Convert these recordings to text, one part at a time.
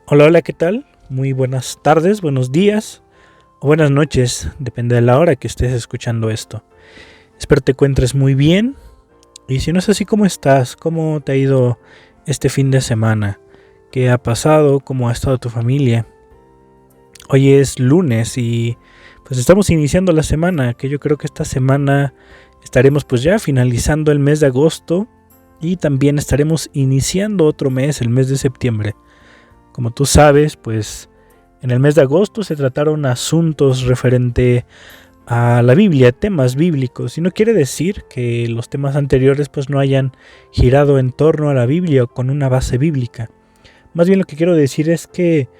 Hola, hola, ¿qué tal? Muy buenas tardes, buenos días o buenas noches, depende de la hora que estés escuchando esto. Espero te encuentres muy bien y si no es así, ¿cómo estás? ¿Cómo te ha ido este fin de semana? ¿Qué ha pasado? ¿Cómo ha estado tu familia? Hoy es lunes y pues estamos iniciando la semana, que yo creo que esta semana estaremos pues ya finalizando el mes de agosto y también estaremos iniciando otro mes, el mes de septiembre. Como tú sabes, pues en el mes de agosto se trataron asuntos referente a la Biblia, temas bíblicos, y no quiere decir que los temas anteriores pues no hayan girado en torno a la Biblia o con una base bíblica. Más bien lo que quiero decir es que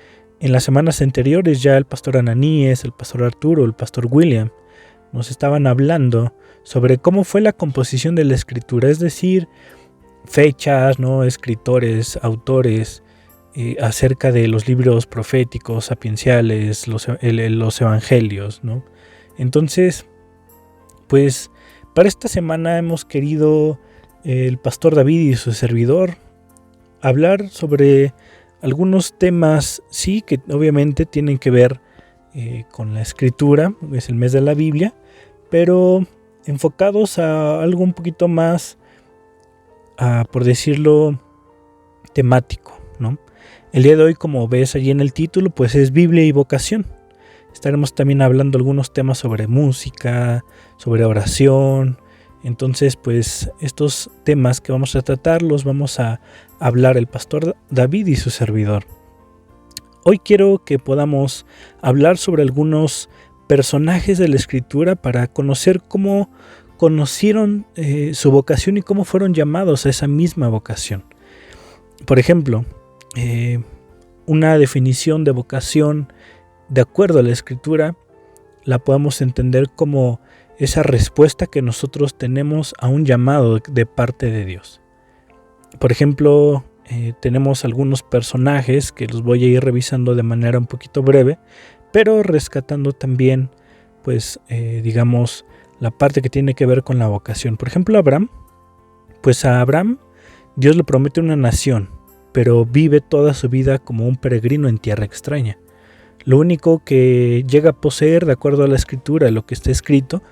en las semanas anteriores ya el pastor Ananíes, el pastor Arturo, el pastor William nos estaban hablando sobre cómo fue la composición de la escritura, es decir, fechas, ¿no? Escritores, autores, acerca de los libros proféticos, sapienciales, los evangelios, ¿no? Entonces, pues para esta semana hemos querido el pastor David y su servidor hablar sobre algunos temas, sí, que obviamente tienen que ver con la escritura, es el mes de la Biblia, pero enfocados a algo un poquito más, por decirlo, temático, ¿no? El día de hoy, como ves allí en el título, pues es Biblia y vocación. Estaremos también hablando algunos temas sobre música, sobre oración. Entonces, pues estos temas que vamos a tratar los vamos a hablar el pastor David y su servidor. Hoy quiero que podamos hablar sobre algunos personajes de la Escritura para conocer cómo conocieron su vocación y cómo fueron llamados a esa misma vocación. Por ejemplo, una definición de vocación de acuerdo a la Escritura la podemos entender como esa respuesta que nosotros tenemos a un llamado de parte de Dios. Por ejemplo, tenemos algunos personajes que los voy a ir revisando de manera un poquito breve, pero rescatando también, pues, digamos, la parte que tiene que ver con la vocación. Por ejemplo, Abraham, pues a Abraham Dios le promete una nación, pero vive toda su vida como un peregrino en tierra extraña. Lo único que llega a poseer, de acuerdo a la escritura, lo que está escrito,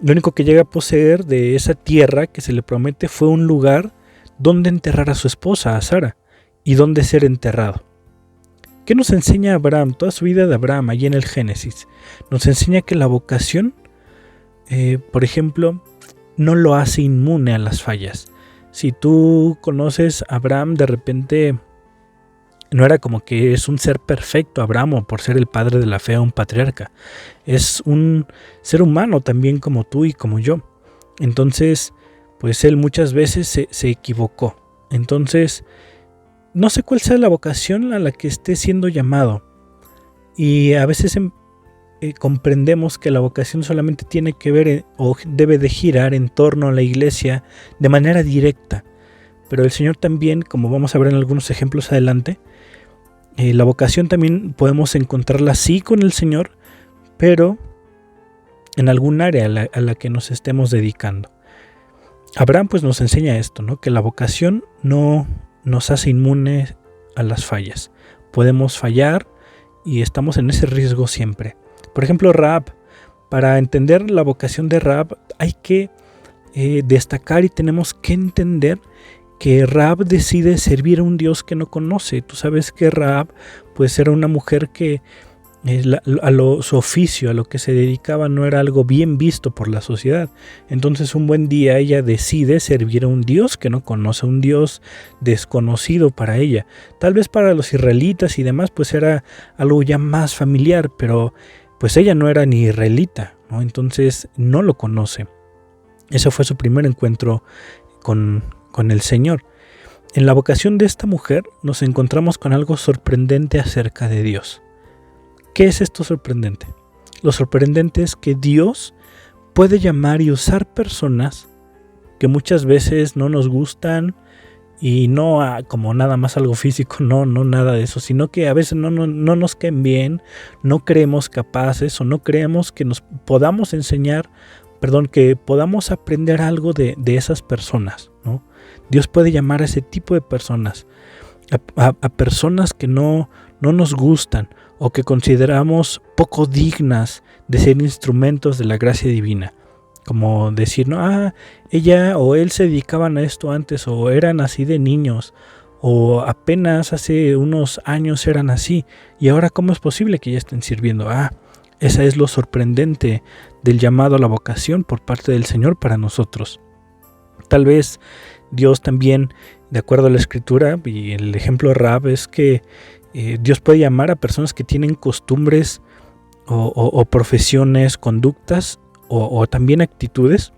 lo único que llega a poseer de esa tierra que se le promete fue un lugar donde enterrar a su esposa, a Sara, y donde ser enterrado. ¿Qué nos enseña Abraham? Toda su vida de Abraham, allí en el Génesis. Nos enseña que la vocación, por ejemplo, no lo hace inmune a las fallas. Si tú conoces a Abraham, de repente no era como que es un ser perfecto Abraham o por ser el padre de la fe, un patriarca. Es un ser humano también como tú y como yo. Entonces, pues él muchas veces se equivocó. Entonces, no sé cuál sea la vocación a la que esté siendo llamado. Y a veces comprendemos que la vocación solamente tiene que ver o debe de girar en torno a la iglesia de manera directa. Pero el Señor también, como vamos a ver en algunos ejemplos adelante, la vocación también podemos encontrarla sí con el Señor, pero en algún área a la que nos estemos dedicando. Abraham pues nos enseña esto, ¿no? Que la vocación no nos hace inmunes a las fallas. Podemos fallar y estamos en ese riesgo siempre. Por ejemplo, Rahab. Para entender la vocación de Rahab hay que destacar y tenemos que entender que Rahab decide servir a un Dios que no conoce. Tú sabes que Rahab pues era una mujer que su oficio, a lo que se dedicaba, no era algo bien visto por la sociedad. Entonces un buen día ella decide servir a un Dios que no conoce, un Dios desconocido para ella. Tal vez para los israelitas y demás pues era algo ya más familiar, pero pues ella no era ni israelita, ¿no? Entonces no lo conoce. Ese fue su primer encuentro con el Señor. En la vocación de esta mujer nos encontramos con algo sorprendente acerca de Dios. ¿Qué es esto sorprendente? Lo sorprendente es que Dios puede llamar y usar personas que muchas veces no nos gustan y no como nada más algo físico, no nada de eso, sino que a veces no nos caen bien, no creemos capaces o no creemos que nos podamos enseñar, que podamos aprender algo de esas personas, ¿no? Dios puede llamar a ese tipo de personas. a personas que no nos gustan o que consideramos poco dignas de ser instrumentos de la gracia divina. Como decir, no, ella o él se dedicaban a esto antes, o eran así de niños, o apenas hace unos años eran así, y ahora ¿cómo es posible que ya estén sirviendo? Esa es lo sorprendente del llamado a la vocación por parte del Señor para nosotros. Tal vez Dios también, de acuerdo a la Escritura, y el ejemplo de Rahab es que Dios puede llamar a personas que tienen costumbres o profesiones, conductas o también actitudes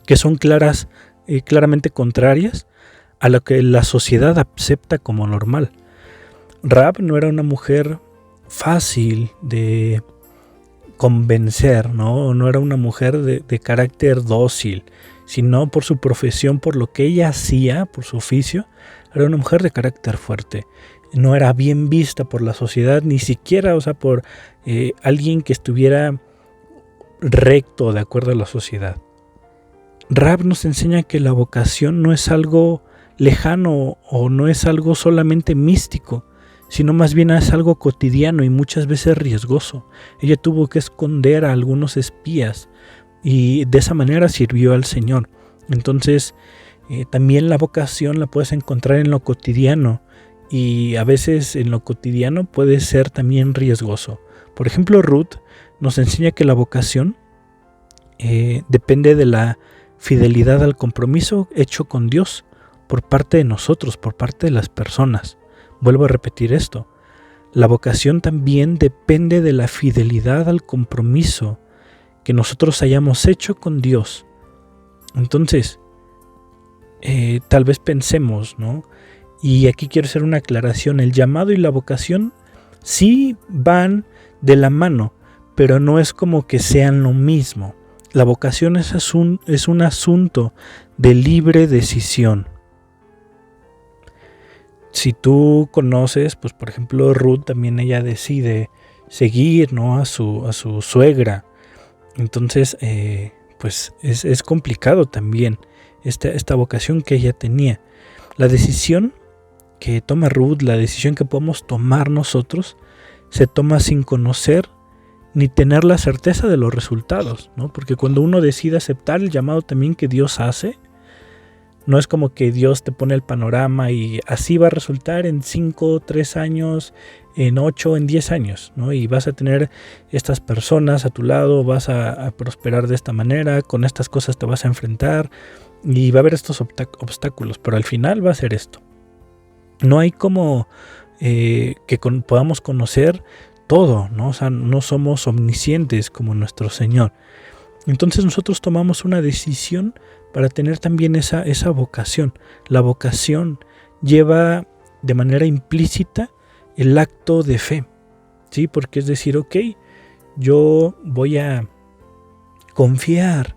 que son claramente contrarias a lo que la sociedad acepta como normal. Rahab no era una mujer fácil de convencer, no era una mujer de carácter dócil, sino por su profesión, por lo que ella hacía, por su oficio, era una mujer de carácter fuerte. No era bien vista por la sociedad, ni siquiera, por alguien que estuviera recto de acuerdo a la sociedad. Rahab nos enseña que la vocación no es algo lejano o no es algo solamente místico, sino más bien es algo cotidiano y muchas veces riesgoso. Ella tuvo que esconder a algunos espías y de esa manera sirvió al Señor. Entonces, también la vocación la puedes encontrar en lo cotidiano, y a veces en lo cotidiano puede ser también riesgoso. Por ejemplo, Ruth nos enseña que la vocación depende de la fidelidad al compromiso hecho con Dios por parte de nosotros, por parte de las personas. Vuelvo a repetir esto. La vocación también depende de la fidelidad al compromiso que nosotros hayamos hecho con Dios. Entonces, tal vez pensemos, ¿no? Y aquí quiero hacer una aclaración. El llamado y la vocación sí van de la mano, pero no es como que sean lo mismo. La vocación es un asunto de libre decisión. Si tú conoces, pues por ejemplo Ruth, también ella decide seguir, ¿no?, a su suegra. Entonces, pues es complicado también esta vocación que ella tenía. La decisión que toma Ruth, la decisión que podemos tomar nosotros, se toma sin conocer ni tener la certeza de los resultados, ¿no? Porque cuando uno decide aceptar el llamado también que Dios hace, no es como que Dios te pone el panorama y así va a resultar en 5, 3 años, en 8, en 10 años, ¿no? Y vas a tener estas personas a tu lado, vas a prosperar de esta manera, con estas cosas te vas a enfrentar y va a haber estos obstáculos, pero al final va a ser esto. No hay como podamos conocer todo, ¿no? No somos omniscientes como nuestro Señor. Entonces nosotros tomamos una decisión para tener también esa vocación. La vocación lleva de manera implícita el acto de fe, ¿sí? Porque es decir, yo voy a confiar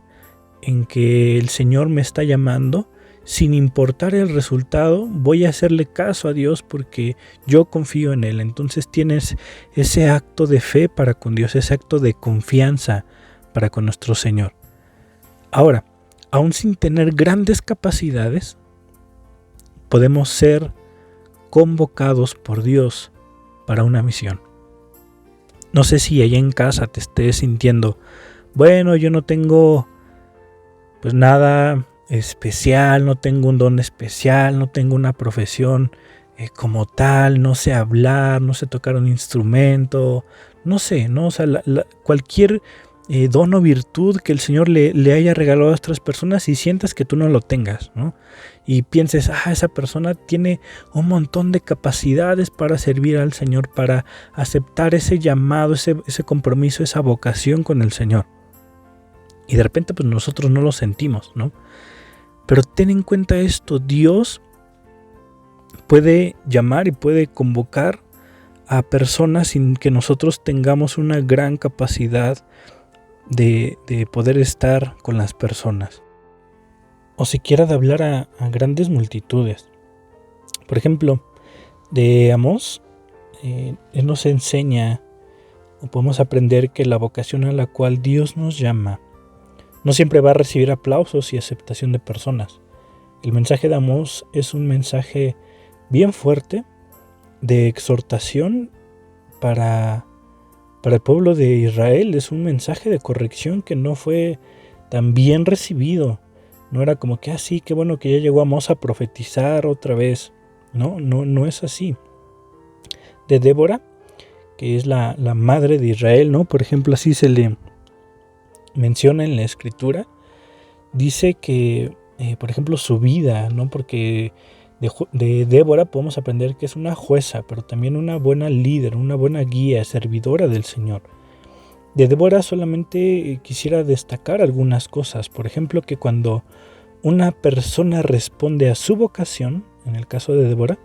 en que el Señor me está llamando. Sin importar el resultado, voy a hacerle caso a Dios porque yo confío en Él. Entonces tienes ese acto de fe para con Dios, ese acto de confianza para con nuestro Señor. Ahora, aún sin tener grandes capacidades, podemos ser convocados por Dios para una misión. No sé si allá en casa te estés sintiendo, bueno, yo no tengo pues nada especial, no tengo un don especial, no tengo una profesión como tal, no sé hablar, no sé tocar un instrumento, no sé, ¿no? Cualquier don o virtud que el Señor le haya regalado a otras personas y sientas que tú no lo tengas, ¿no? Y pienses, esa persona tiene un montón de capacidades para servir al Señor, para aceptar ese llamado, ese compromiso, esa vocación con el Señor. Y de repente pues nosotros no lo sentimos, ¿no? Pero ten en cuenta esto, Dios puede llamar y puede convocar a personas sin que nosotros tengamos una gran capacidad de poder estar con las personas. O siquiera de hablar a grandes multitudes. Por ejemplo, de Amós, él nos enseña, o podemos aprender que la vocación a la cual Dios nos llama no siempre va a recibir aplausos y aceptación de personas. El mensaje de Amós es un mensaje bien fuerte de exhortación para el pueblo de Israel. Es un mensaje de corrección que no fue tan bien recibido. No era como que así, qué bueno que ya llegó Amós a profetizar otra vez. No es así. De Débora, que es la madre de Israel, ¿no? Por ejemplo, así se le menciona en la escritura. Dice que, por ejemplo, su vida, ¿no? Porque de Débora podemos aprender que es una jueza, pero también una buena líder, una buena guía, servidora del Señor. De Débora solamente quisiera destacar algunas cosas. Por ejemplo, que cuando una persona responde a su vocación, en el caso de Débora,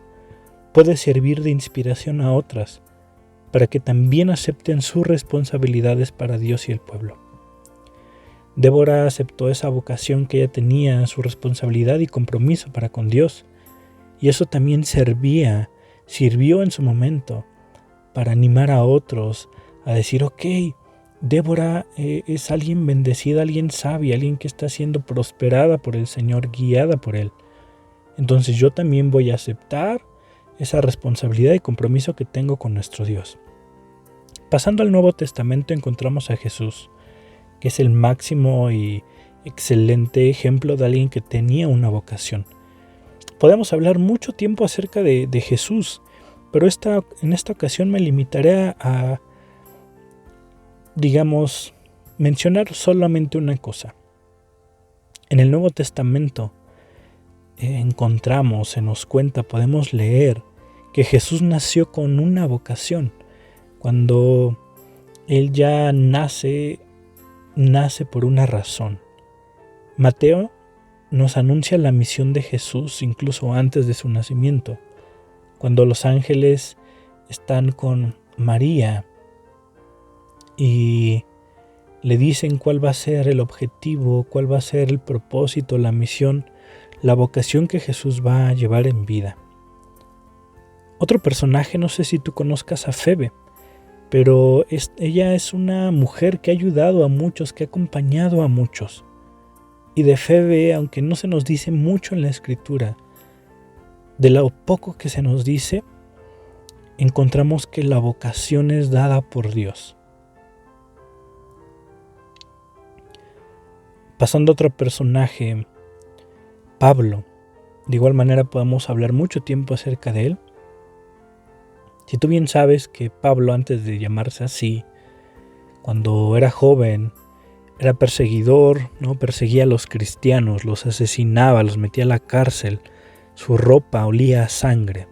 puede servir de inspiración a otras, para que también acepten sus responsabilidades para Dios y el pueblo. Débora aceptó esa vocación que ella tenía, su responsabilidad y compromiso para con Dios, y eso también sirvió en su momento para animar a otros a decir, ok, Débora es alguien bendecida, alguien sabia, alguien que está siendo prosperada por el Señor, guiada por Él. Entonces yo también voy a aceptar esa responsabilidad y compromiso que tengo con nuestro Dios. Pasando al Nuevo Testamento encontramos a Jesús, que es el máximo y excelente ejemplo de alguien que tenía una vocación. Podemos hablar mucho tiempo acerca de Jesús, pero en esta ocasión me limitaré a, digamos, mencionar solamente una cosa. En el Nuevo Testamento se nos cuenta, podemos leer que Jesús nació con una vocación. Cuando Él ya nace por una razón. Mateo nos anuncia la misión de Jesús incluso antes de su nacimiento, cuando los ángeles están con María y le dicen cuál va a ser el objetivo, cuál va a ser el propósito, la misión, la vocación que Jesús va a llevar en vida. Otro personaje, no sé si tú conozcas a Febe, pero ella es una mujer que ha ayudado a muchos, que ha acompañado a muchos. Y de Febe, aunque no se nos dice mucho en la escritura, de lo poco que se nos dice, encontramos que la vocación es dada por Dios. Pasando a otro personaje, Pablo. De igual manera podemos hablar mucho tiempo acerca de él. Si tú bien sabes que Pablo, antes de llamarse así, cuando era joven, era perseguidor, ¿no? Perseguía a los cristianos, los asesinaba, los metía a la cárcel, su ropa olía a sangre.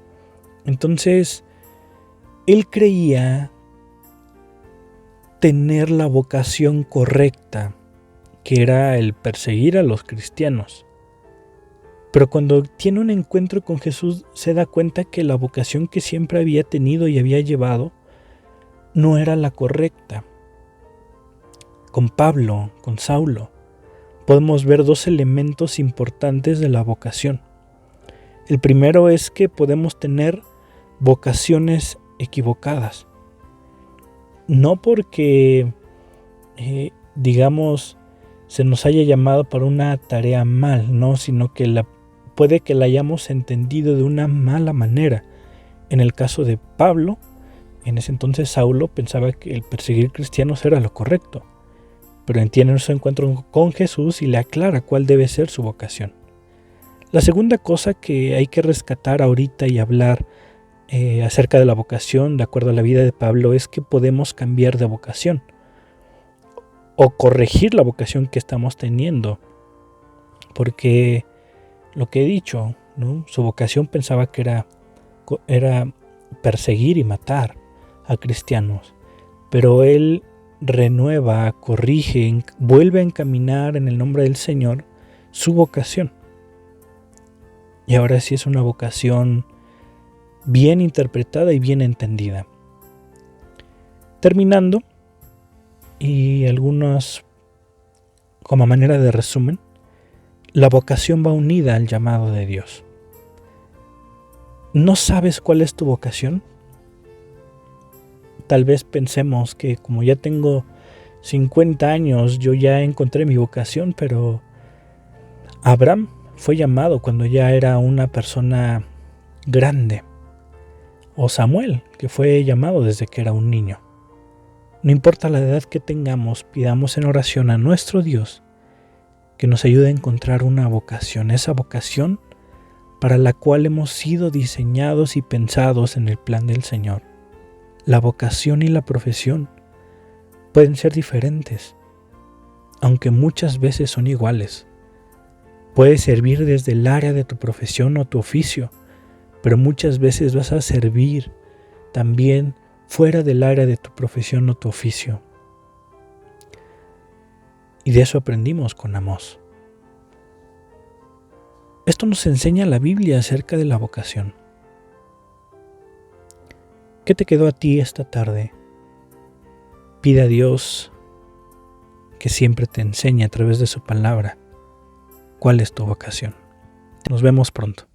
Entonces, él creía tener la vocación correcta, que era el perseguir a los cristianos. Pero cuando tiene un encuentro con Jesús, se da cuenta que la vocación que siempre había tenido y había llevado no era la correcta. Con Pablo, con Saulo, podemos ver dos elementos importantes de la vocación. El primero es que podemos tener vocaciones equivocadas. No porque, se nos haya llamado para una tarea mal, no, sino que puede que la hayamos entendido de una mala manera. En el caso de Pablo, en ese entonces Saulo pensaba que el perseguir cristianos era lo correcto, pero entiende su encuentro con Jesús y le aclara cuál debe ser su vocación. La segunda cosa que hay que rescatar ahorita y hablar acerca de la vocación, de acuerdo a la vida de Pablo, es que podemos cambiar de vocación o corregir la vocación que estamos teniendo, porque lo que he dicho, ¿no? Su vocación pensaba que era perseguir y matar a cristianos, pero él renueva, corrige, vuelve a encaminar en el nombre del Señor su vocación. Y ahora sí es una vocación bien interpretada y bien entendida. Terminando, y algunos como manera de resumen, la vocación va unida al llamado de Dios. ¿No sabes cuál es tu vocación? Tal vez pensemos que como ya tengo 50 años, yo ya encontré mi vocación, pero Abraham fue llamado cuando ya era una persona grande. O Samuel, que fue llamado desde que era un niño. No importa la edad que tengamos, pidamos en oración a nuestro Dios que nos ayude a encontrar una vocación, esa vocación para la cual hemos sido diseñados y pensados en el plan del Señor. La vocación y la profesión pueden ser diferentes, aunque muchas veces son iguales. Puedes servir desde el área de tu profesión o tu oficio, pero muchas veces vas a servir también fuera del área de tu profesión o tu oficio. Y de eso aprendimos con Amós. Esto nos enseña la Biblia acerca de la vocación. ¿Qué te quedó a ti esta tarde? Pide a Dios que siempre te enseñe a través de su palabra cuál es tu vocación. Nos vemos pronto.